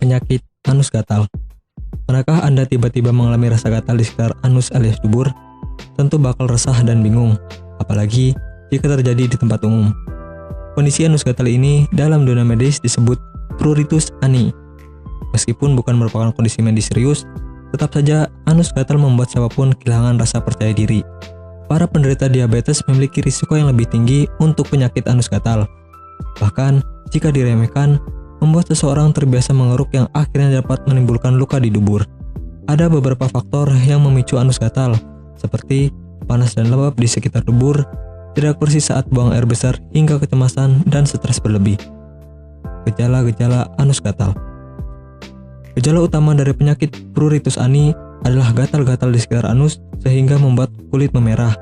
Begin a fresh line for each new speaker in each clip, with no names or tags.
penyakit anus gatal. Manakah Anda tiba-tiba mengalami rasa gatal di sekitar anus alias dubur? Tentu bakal resah dan bingung, apalagi jika terjadi di tempat umum. Kondisi anus gatal ini dalam dunia medis disebut pruritus ani. Meskipun bukan merupakan kondisi medis serius, tetap saja anus gatal membuat siapapun kehilangan rasa percaya diri. Para penderita diabetes memiliki risiko yang lebih tinggi untuk penyakit anus gatal. Bahkan, jika diremehkan, membuat seseorang terbiasa mengeruk yang akhirnya dapat menimbulkan luka di dubur. Ada beberapa faktor yang memicu anus gatal, seperti panas dan lembab di sekitar dubur, tidak bersih saat buang air besar, hingga kecemasan dan stres berlebih. Gejala-gejala anus gatal. Gejala utama dari penyakit pruritus ani adalah gatal-gatal di sekitar anus sehingga membuat kulit memerah.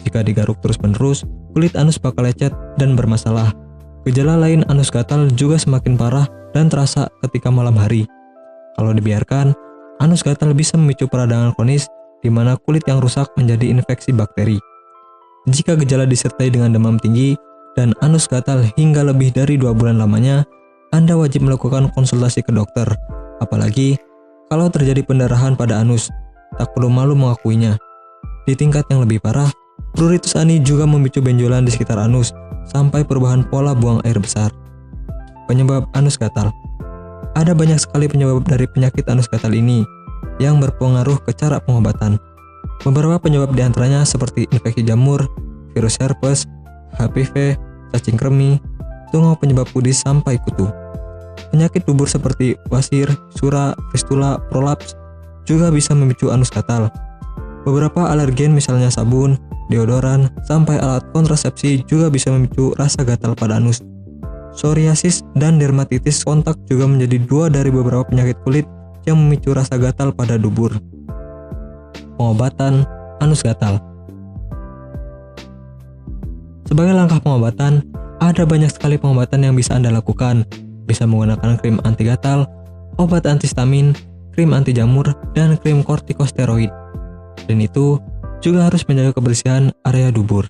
Jika digaruk terus-menerus, kulit anus bakal lecet dan bermasalah. Gejala lain anus gatal juga semakin parah dan terasa ketika malam hari. Kalau dibiarkan, anus gatal bisa memicu peradangan kronis di mana kulit yang rusak menjadi infeksi bakteri. Jika gejala disertai dengan demam tinggi dan anus gatal hingga lebih dari 2 bulan lamanya, Anda wajib melakukan konsultasi ke dokter. Apalagi kalau terjadi pendarahan pada anus, tak perlu malu mengakuinya. Di tingkat yang lebih parah, pruritus ani juga memicu benjolan di sekitar anus sampai perubahan pola buang air besar. Penyebab anus gatal. Ada banyak sekali penyebab dari penyakit anus gatal ini yang berpengaruh ke cara pengobatan. Beberapa penyebab diantaranya seperti infeksi jamur, virus herpes, HPV, cacing kremi, tungau penyebab kudis sampai kutu. Penyakit dubur seperti wasir, sura, fistula, prolaps juga bisa memicu anus gatal. Beberapa alergen misalnya sabun, deodoran, sampai alat kontrasepsi juga bisa memicu rasa gatal pada anus. Psoriasis dan dermatitis kontak juga menjadi 2 dari beberapa penyakit kulit yang memicu rasa gatal pada dubur. Pengobatan anus gatal. Sebagai langkah pengobatan, ada banyak sekali pengobatan yang bisa Anda lakukan. Bisa menggunakan krim anti gatal, obat antihistamin, krim anti jamur, dan krim kortikosteroid. Dan itu juga harus menjaga kebersihan area dubur.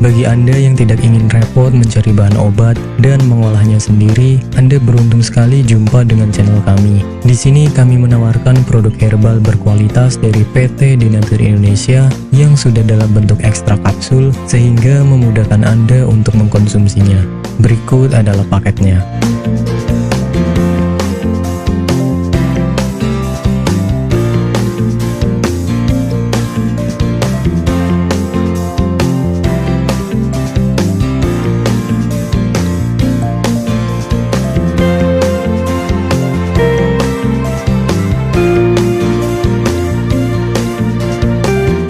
Bagi Anda yang tidak ingin repot mencari bahan obat dan mengolahnya sendiri, Anda beruntung sekali jumpa dengan channel kami. Di sini kami menawarkan produk herbal berkualitas dari PT Denatur Indonesia yang sudah dalam bentuk ekstrak kapsul sehingga memudahkan Anda untuk mengkonsumsinya. Berikut adalah paketnya.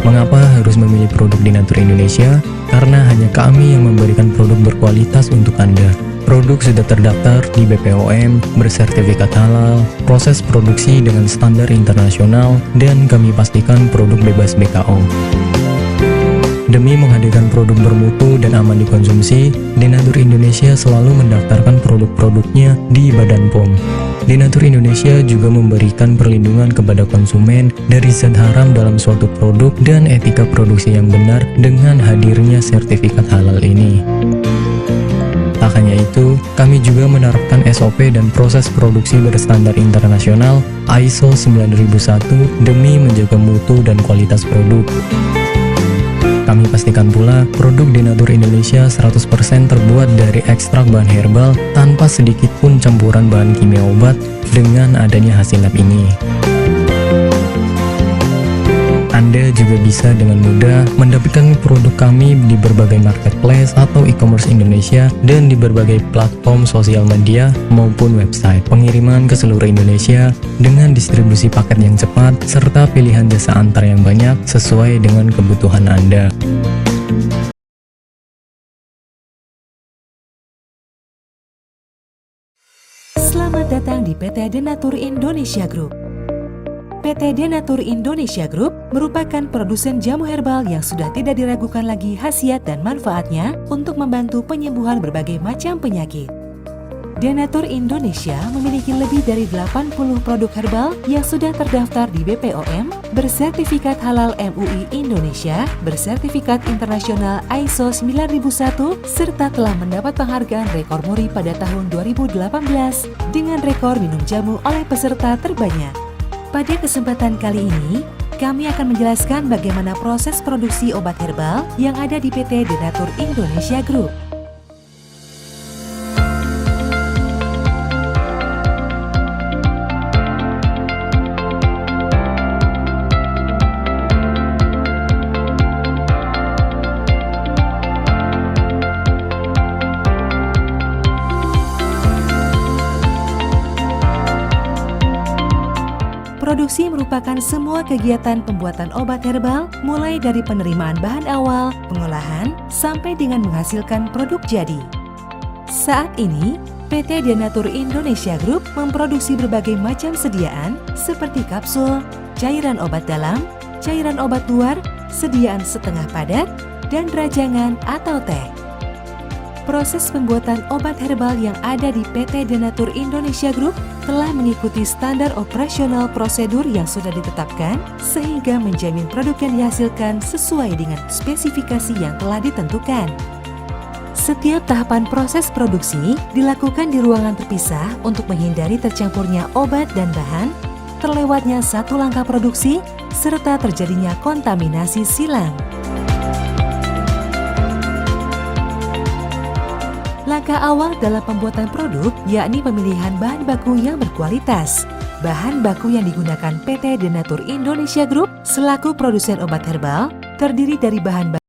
Mengapa harus memilih produk Denatur Indonesia? Karena hanya kami yang memberikan produk berkualitas untuk Anda. Produk sudah terdaftar di BPOM, bersertifikat halal, proses produksi dengan standar internasional, dan kami pastikan produk bebas BKO. Demi menghadirkan produk bermutu dan aman dikonsumsi, Denatur Indonesia selalu mendaftarkan produk-produknya di Badan POM. Denatur Indonesia juga memberikan perlindungan kepada konsumen dari zat haram dalam suatu produk dan etika produksi yang benar dengan hadirnya sertifikat halal ini. Tak hanya itu, kami juga menerapkan SOP dan proses produksi berstandar internasional ISO 9001 demi menjaga mutu dan kualitas produk. Kami pastikan pula produk Denatur Indonesia 100% terbuat dari ekstrak bahan herbal tanpa sedikit pun campuran bahan kimia obat dengan adanya hasil lab ini. Anda juga bisa dengan mudah mendapatkan produk kami di berbagai marketplace atau e-commerce Indonesia dan di berbagai platform sosial media maupun website. Pengiriman ke seluruh Indonesia dengan distribusi paket yang cepat serta pilihan jasa antar yang banyak sesuai dengan kebutuhan Anda.
Selamat datang di PT Denatur Indonesia Group. PT Denatur Indonesia Group merupakan produsen jamu herbal yang sudah tidak diragukan lagi khasiat dan manfaatnya untuk membantu penyembuhan berbagai macam penyakit. Denatur Indonesia memiliki lebih dari 80 produk herbal yang sudah terdaftar di BPOM, bersertifikat halal MUI Indonesia, bersertifikat internasional ISO 9001, serta telah mendapat penghargaan rekor muri pada tahun 2018 dengan rekor minum jamu oleh peserta terbanyak. Pada kesempatan kali ini, kami akan menjelaskan bagaimana proses produksi obat herbal yang ada di PT Denatur Indonesia Group. Produksi merupakan semua kegiatan pembuatan obat herbal, mulai dari penerimaan bahan awal, pengolahan, sampai dengan menghasilkan produk jadi. Saat ini, PT Denatur Indonesia Group memproduksi berbagai macam sediaan seperti kapsul, cairan obat dalam, cairan obat luar, sediaan setengah padat, dan rajangan atau teh. Proses pembuatan obat herbal yang ada di PT Denatur Indonesia Group telah mengikuti standar operasional prosedur yang sudah ditetapkan sehingga menjamin produk yang dihasilkan sesuai dengan spesifikasi yang telah ditentukan. Setiap tahapan proses produksi dilakukan di ruangan terpisah untuk menghindari tercampurnya obat dan bahan, terlewatnya satu langkah produksi, serta terjadinya kontaminasi silang. Langkah awal dalam pembuatan produk yakni pemilihan bahan baku yang berkualitas. Bahan baku yang digunakan PT Denatur Indonesia Group selaku produsen obat herbal terdiri dari bahan baku